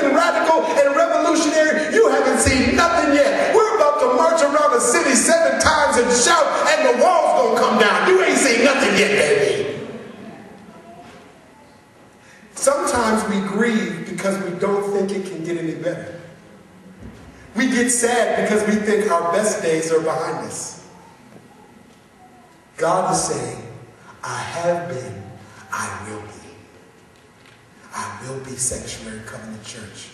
something radical and revolutionary, you haven't seen nothing yet. We're about to march around the city 7 times and shout, and the wall's gonna come down. You ain't seen nothing yet, baby. Sometimes we grieve because we don't think it can get any better. We get sad because we think our best days are behind us. God is saying, I have been, I will be. I will be Sanctuary Covenant Church.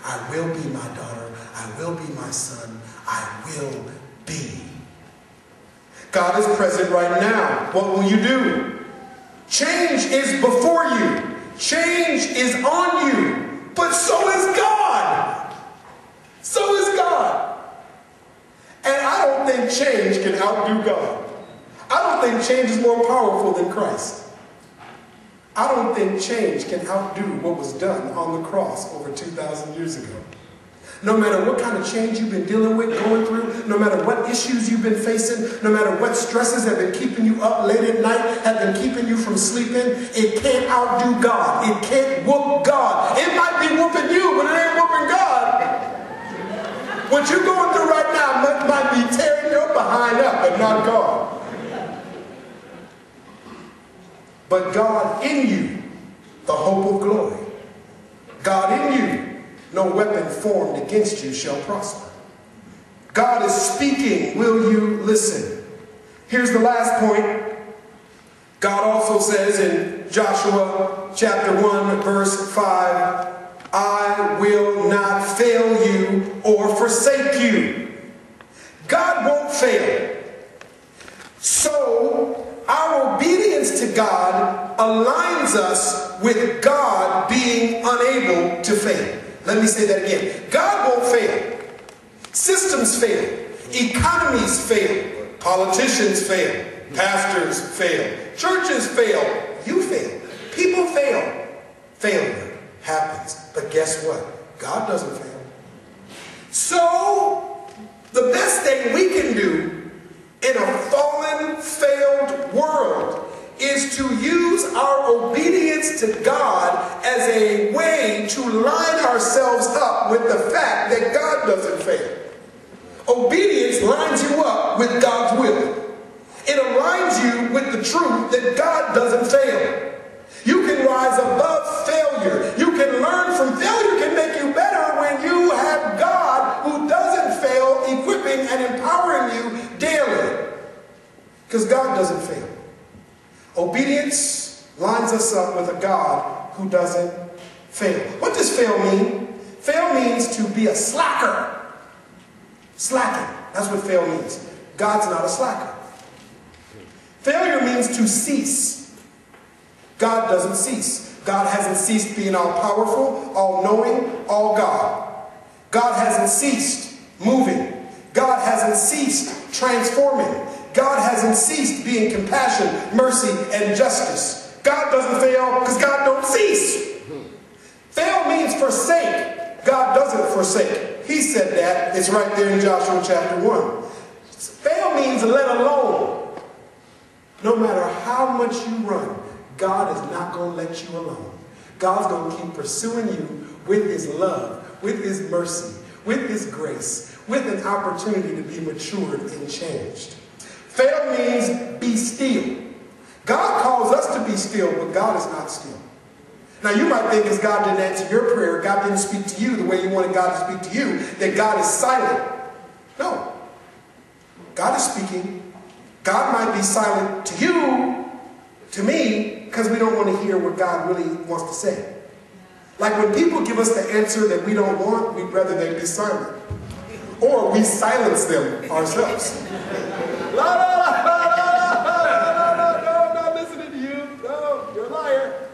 I will be my daughter. I will be my son. I will be. God is present right now. What will you do? Change is before you. Change is on you. But so is God. So is God. And I don't think change can outdo God. I don't think change is more powerful than Christ. I don't think change can outdo what was done on the cross over 2,000 years ago. No matter what kind of change you've been dealing with, going through, no matter what issues you've been facing, no matter what stresses have been keeping you up late at night, have been keeping you from sleeping, it can't outdo God. It can't whoop God. It might be whooping you, but it ain't whooping God. What you're going through right now might be tearing your behind up, but not God. But God in you, the hope of glory. God in you, no weapon formed against you shall prosper. God is speaking. Will you listen? Here's the last point. God also says in Joshua chapter 1, verse 5, I will not fail you or forsake you. God won't fail. So, our obedience to God aligns us with God being unable to fail. Let me say that again. God won't fail. Systems fail. Economies fail. Politicians fail. Pastors fail. Churches fail. You fail. People fail. Failure happens. But guess what? God doesn't fail. So, the best thing we can do in a fallen, failed world is to use our obedience to God as a way to line ourselves up with the fact that God doesn't fail. Obedience lines you up with God's will. It aligns you with the truth that God doesn't fail. You can rise above failure. You can learn from failure. Can make you better when you have God who doesn't fail, equipping and empowering you daily. Because God doesn't fail. Obedience lines us up with a God who doesn't fail. What does fail mean? Fail means to be a slacker. Slacking. That's what fail means. God's not a slacker. Failure means to cease. God doesn't cease. God hasn't ceased being all-powerful, all-knowing, all-God. God hasn't ceased moving. God hasn't ceased transforming. God hasn't ceased being compassion, mercy, and justice. God doesn't fail because God don't cease. Fail means forsake. God doesn't forsake. He said that. It's right there in Joshua chapter 1. Fail means let alone. No matter how much you run, God is not going to let you alone. God's going to keep pursuing you with his love, with his mercy, with his grace, with an opportunity to be matured and changed. Fail means be still. God calls us to be still, but God is not still. Now you might think because God didn't answer your prayer, God didn't speak to you the way you wanted God to speak to you, that God is silent. No. God is speaking. God might be silent to you, to me, because we don't want to hear what God really wants to say. Like when people give us the answer that we don't want, we'd rather they be silent. Or we silence them ourselves. La, la, la, la, la, la, la, no, I'm not listening to you. No, you're a liar.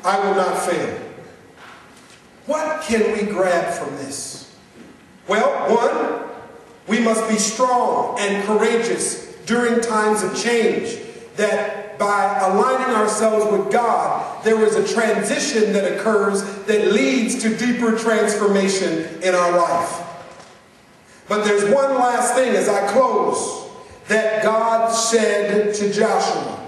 I will not fail. What can we grab from this? Well, one, we must be strong and courageous during times of change. That by aligning ourselves with God, there is a transition that occurs that leads to deeper transformation in our life. But there's one last thing as I close that God said to Joshua.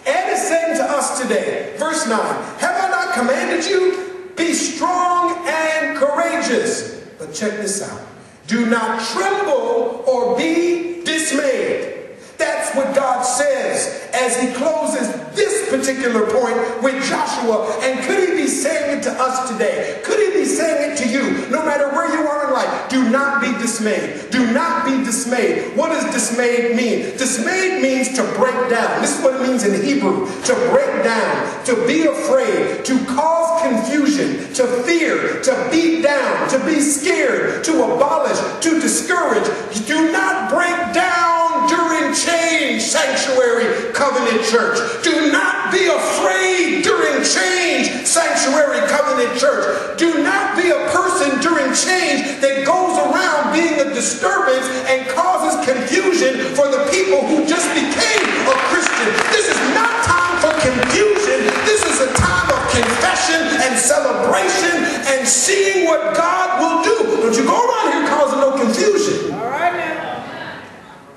And is saying to us today, verse 9, have I not commanded you? Be strong and courageous. But check this out. Do not tremble or be dismayed. That's what God says as he closes this particular point with Joshua. And could he be saying it to us today? Could he be saying it to you? No matter where you are in life, do not be dismayed. Do not be dismayed. What does dismayed mean? Dismayed means to break down. This is what it means in Hebrew. To break down, to be afraid, to cause confusion, to fear, to beat down, to be scared, to abolish, to discourage. Do not break down during change, Sanctuary Covenant Church. Do not be afraid during change, Sanctuary Covenant Church. Do not be a person during change that goes around being a disturbance and causes confusion for the people who just became a Christian. This is not time for confusion. This is a time of confession and celebration and seeing what God will do. Don't you go around here causing no confusion. All right now.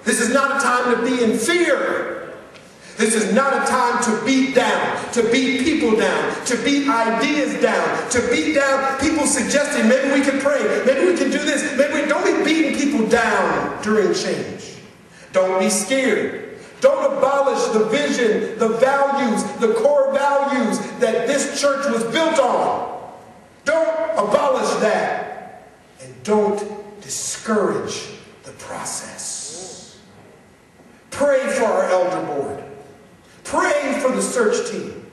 This is not a time to be in fear. This is not a time to beat down, to beat people down, to beat ideas down, to beat down people suggesting maybe we can pray, maybe we can do this. Don't be beating people down during change. Don't be scared. Don't abolish the vision, the values, the core values that this church was built on. Don't abolish that. And don't discourage the process. Pray for our elder board. Pray for the search team.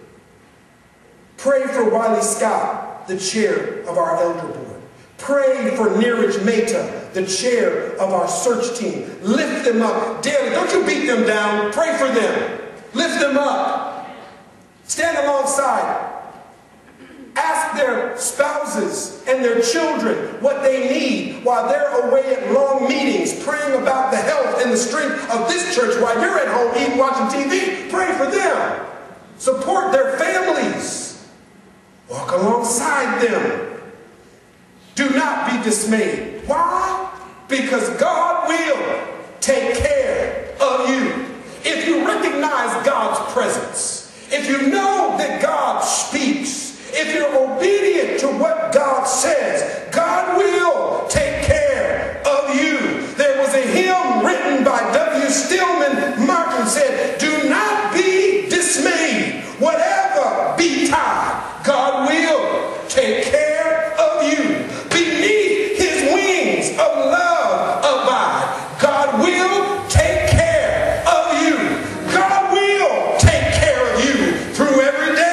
Pray for Wiley Scott, the chair of our elder board. Pray for Neeraj Mehta, the chair of our search team. Lift them up daily. Don't you beat them down. Pray for them. Lift them up. Stand alongside. Ask their spouses and their children what they need while they're away at long meetings, praying about the health and the strength of this church while you're at home eating, watching TV. Pray for them. Support their families. Walk alongside them. Do not be dismayed. Why? Because God will take care of you. If you recognize God's presence, if you know that God speaks, if you're obedient to what God says, God will take care of you. There was a hymn written by W. Stillman Martin said, do not be dismayed. Whatever betide, God will take care of you. Beneath his wings of love abide. God will take care of you. God will take care of you through every day.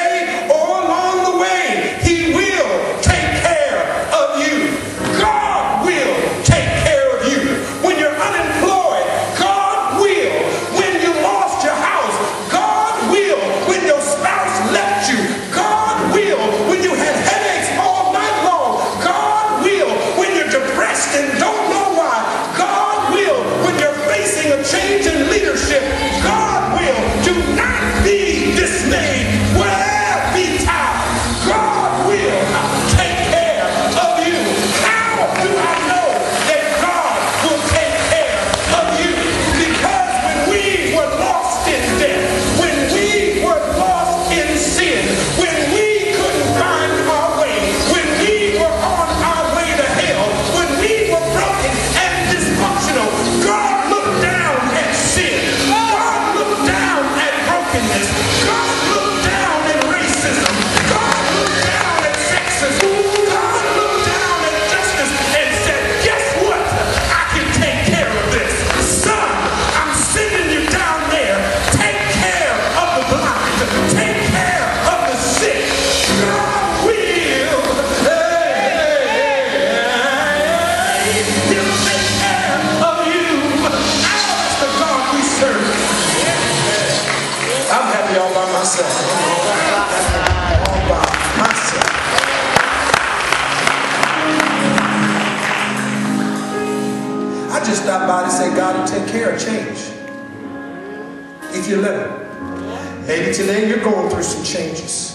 Stop by to say God will take care of change if you let him. Maybe today you're going through some changes.